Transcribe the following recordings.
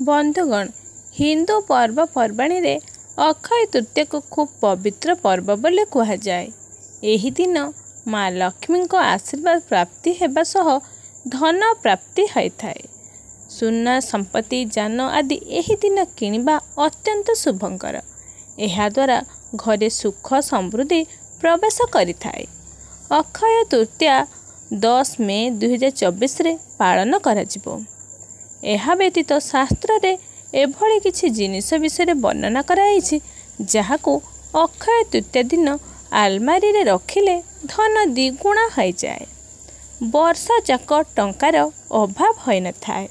बंधुगण, हिंदू पर्वपर्वाणी रे अक्षय तृतीया को खूब पवित्र पर्व बोले कहुए। एही दिन माँ लक्ष्मी को आशीर्वाद प्राप्ति हेबा सह धन प्राप्ति होता है। सुना संपत्ति जान आदि एही दिन किनिबा अत्यंत शुभंकर। एहा द्वारा घरे सुख समृद्धि प्रवेश करिथाए। अक्षय तृतीया 10 मे 2024 रे पालन कराजिबो। एहा व्यतीत शास्त्र रे एभଳି किछि जिनिस विषय वर्णना कराइछि जाहाकू अक्षय तृतीया दिन आलमारी रे रखिले धन द्विगुणा हो जाए। वर्षा जाक टंकार अभाव होई न थाए।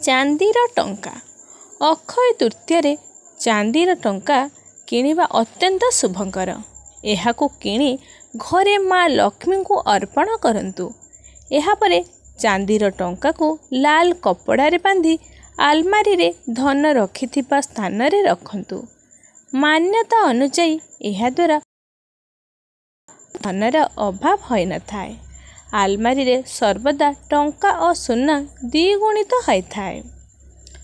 चांदीर टंका। अक्षय तृतीया रे चांदीर टंका किनिबा अत्यंत शुभंकर। एहाकू किणी घरे माँ लक्ष्मी को अर्पण करंतु। एहा परे चांदीर टंका को लाल कपड़ा रे बांधी आलमारी रे धन रखिथिबा स्थान रे रखंतु। मान्यता अनुसार एहा द्वारा धनर अभाव होई न थाए। आलमारी रे सर्वदा टंका और सुना द्विगुणित होई थाए।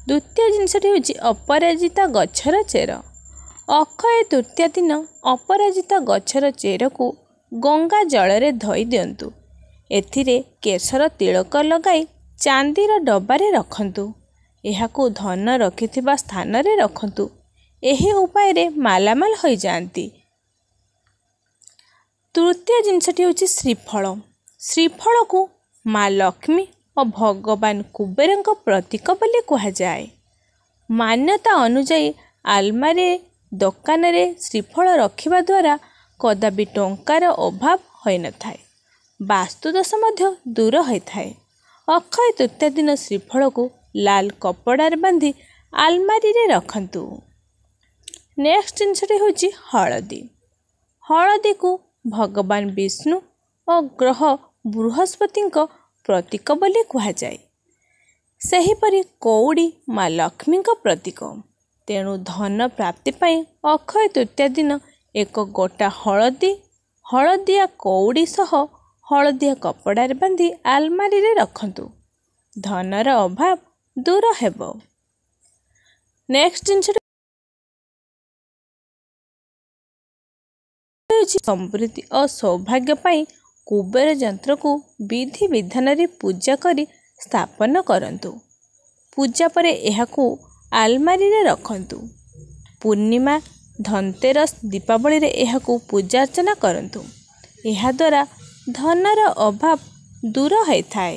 द्वितीय जिनसटी होछि अपराजिता गछर चेर। अक्षय तृतीया दिन अपराजिता गछर चेर को गंगा जल रे धोई दियंतु। एथिरे केसर तिलक लगाई चांदीर डब्बारे रखंतु। एहाकू धन रखिथिबा स्थान रे रखंतु। एही उपाय रे मालामाल होई जांती। तृतीय जिनसटी होछि श्रीफल। श्रीफल को माँ लक्ष्मी और भगवान कुबेरଙ୍କ प्रतीक बोली कहा जाए। मान्यता अनुसार आलमारी दुकान रे श्रीफल रखिबा द्वारा कदापि टंकार अभाव होई न थाए। वास्तुदोष मध्य दूर होई थाए। अक्षय तृतीया दिन श्रीफल को लाल कपड़ा रे बांधी आलमारी रे रखंतु। नेक्स्ट जिनसटी होछि हळदी। हळदी को भगवान विष्णु और ग्रह बृहस्पति प्रतीक बोली कहा जाए। सेहीपरि कौड़ी माँ लक्ष्मी प्रतीक। तेणु धन प्राप्ति पाई अक्षय तृतीया दिन एक गोटा हळदिया कौड़ी सह हळदिया कपड़ा रे बांधी आलमारी रे रखंतु। धनर अभाव दूर हेबो। नेक्स्ट जिनस समृद्धि और सौभाग्य पाई कुबेर यंत्र को विधि विधान रे पूजा करी स्थापन करंतु। पूजा परे एहाकू आलमारी रे रखंतु। पूर्णिमा, धनतेरस, दीपावली रे एहाकू पूजा अर्चना करंतु। एहा द्वारा धनर अभाव दूर होई थाए।